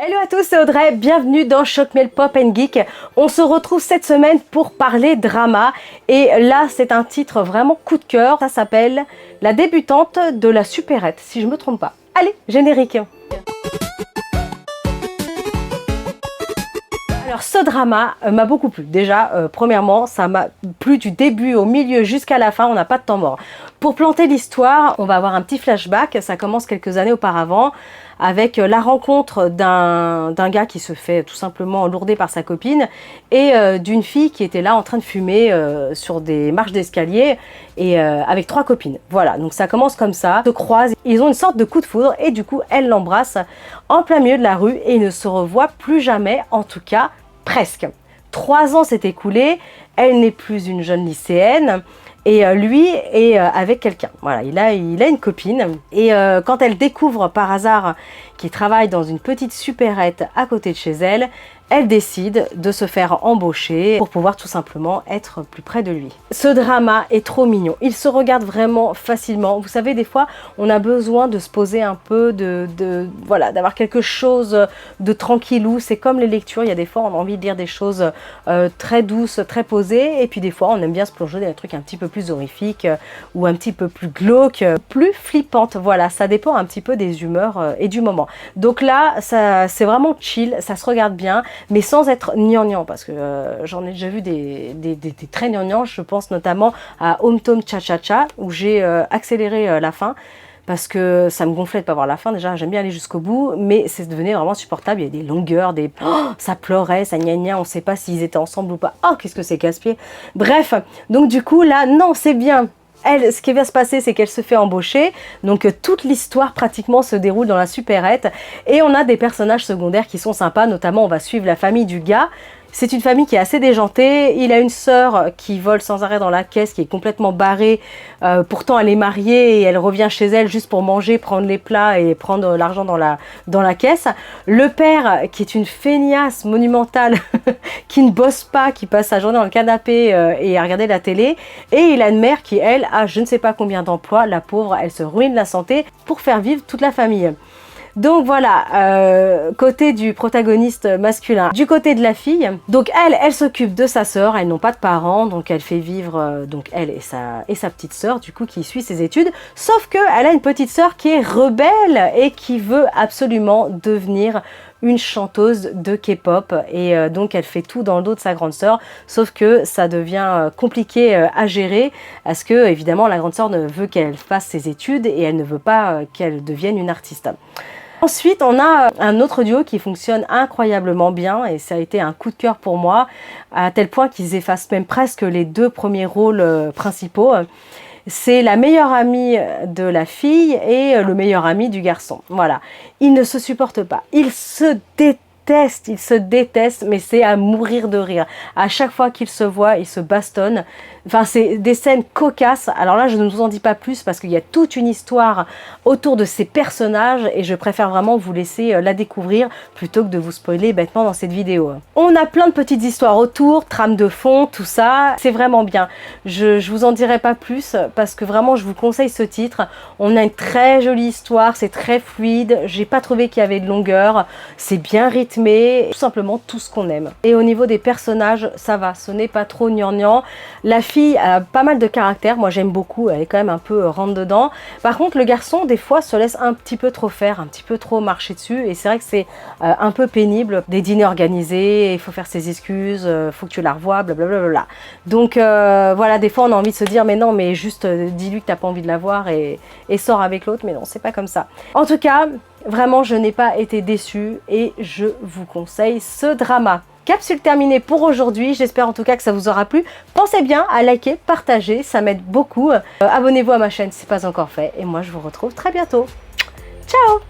Hello à tous, c'est Audrey, bienvenue dans Choc Mail Pop & Geek. On se retrouve cette semaine pour parler drama et là c'est un titre vraiment coup de cœur, ça s'appelle La débutante de la supérette, si je me trompe pas. Allez, générique. Alors ce drama m'a beaucoup plu. Déjà, premièrement, ça m'a plu du début au milieu jusqu'à la fin, on n'a pas de temps mort. Pour planter l'histoire, on va avoir un petit flashback, ça commence quelques années auparavant avec la rencontre d'un gars qui se fait tout simplement lourder par sa copine et d'une fille qui était là en train de fumer sur des marches d'escalier et avec 3 copines. Voilà, donc ça commence comme ça, ils se croisent, ils ont une sorte de coup de foudre et du coup elle l'embrasse en plein milieu de la rue et ils ne se revoient plus jamais, en tout cas presque. 3 ans s'est écoulé, elle n'est plus une jeune lycéenne et lui est avec quelqu'un. Voilà, il a une copine et quand elle découvre par hasard qu'il travaille dans une petite supérette à côté de chez elle, elle décide de se faire embaucher pour pouvoir tout simplement être plus près de lui. Ce drama est trop mignon, il se regarde vraiment facilement. Vous savez, des fois, on a besoin de se poser un peu, voilà, d'avoir quelque chose de tranquillou. C'est comme les lectures, il y a des fois, on a envie de lire des choses très douces, très posées, et puis des fois, on aime bien se plonger dans des trucs un petit peu plus horrifiques ou un petit peu plus glauques, plus flippantes. Voilà, ça dépend un petit peu des humeurs et du moment. Donc là, c'est vraiment chill, ça se regarde bien, mais sans être gnangnan, parce que j'en ai déjà vu des très gnangnans. Je pense notamment à Home Tom Cha Cha Cha, où j'ai accéléré la fin, parce que ça me gonflait de pas voir la fin. Déjà, j'aime bien aller jusqu'au bout, mais c'est devenu vraiment supportable. Il y a des longueurs, ça pleurait, ça gna, on ne sait pas s'ils étaient ensemble ou pas. Oh, qu'est-ce que c'est casse-pied. Bref, donc du coup, là, non, c'est bien. Elle, ce qui va se passer, c'est qu'elle se fait embaucher, donc toute l'histoire pratiquement se déroule dans la supérette et on a des personnages secondaires qui sont sympas, notamment on va suivre la famille du gars. C'est une famille qui est assez déjantée, il a une sœur qui vole sans arrêt dans la caisse, qui est complètement barrée, pourtant elle est mariée et elle revient chez elle juste pour manger, prendre les plats et prendre l'argent dans la caisse. Le père qui est une feignasse monumentale, qui ne bosse pas, qui passe sa journée dans le canapé et à regarder la télé, et il a une mère qui elle a je ne sais pas combien d'emplois, la pauvre, elle se ruine la santé pour faire vivre toute la famille. Donc voilà, côté du protagoniste masculin. Du côté de la fille, donc elle s'occupe de sa sœur, elles n'ont pas de parents, donc elle fait vivre donc elle et sa petite sœur, du coup, qui suit ses études. Sauf que elle a une petite sœur qui est rebelle et qui veut absolument devenir une chanteuse de K-pop et donc elle fait tout dans le dos de sa grande sœur, sauf que ça devient compliqué à gérer parce que évidemment la grande sœur ne veut qu'elle fasse ses études et elle ne veut pas qu'elle devienne une artiste. Ensuite, on a un autre duo qui fonctionne incroyablement bien et ça a été un coup de cœur pour moi, à tel point qu'ils effacent même presque les 2 premiers rôles principaux. C'est la meilleure amie de la fille et le meilleur ami du garçon. Voilà, ils ne se supportent pas, ils se détestent, mais c'est à mourir de rire. À chaque fois qu'ils se voient, ils se bastonnent. Enfin, c'est des scènes cocasses. Alors là, je ne vous en dis pas plus parce qu'il y a toute une histoire autour de ces personnages et je préfère vraiment vous laisser la découvrir plutôt que de vous spoiler bêtement dans cette vidéo. On a plein de petites histoires autour, trame de fond, tout ça. C'est vraiment bien. Je vous en dirai pas plus parce que vraiment, je vous conseille ce titre. On a une très jolie histoire, c'est très fluide. J'ai pas trouvé qu'il y avait de longueur. C'est bien rythmé, tout simplement tout ce qu'on aime. Et au niveau des personnages, ça va, ce n'est pas trop gnangnan. La fille a pas mal de caractère, moi j'aime beaucoup, elle est quand même un peu rentre dedans. Par contre le garçon des fois se laisse un petit peu trop faire, un petit peu trop marcher dessus et c'est vrai que c'est un peu pénible. Des dîners organisés, il faut faire ses excuses, faut que tu la revoies, blablabla. Donc voilà, des fois on a envie de se dire mais non, mais juste dis-lui que t'as pas envie de la voir et sors avec l'autre, mais non, c'est pas comme ça. En tout cas, vraiment je n'ai pas été déçue et je vous conseille ce drama. Capsule terminée pour aujourd'hui, j'espère en tout cas que ça vous aura plu. Pensez bien à liker, partager, ça m'aide beaucoup. Abonnez-vous à ma chaîne si ce n'est pas encore fait et moi je vous retrouve très bientôt. Ciao!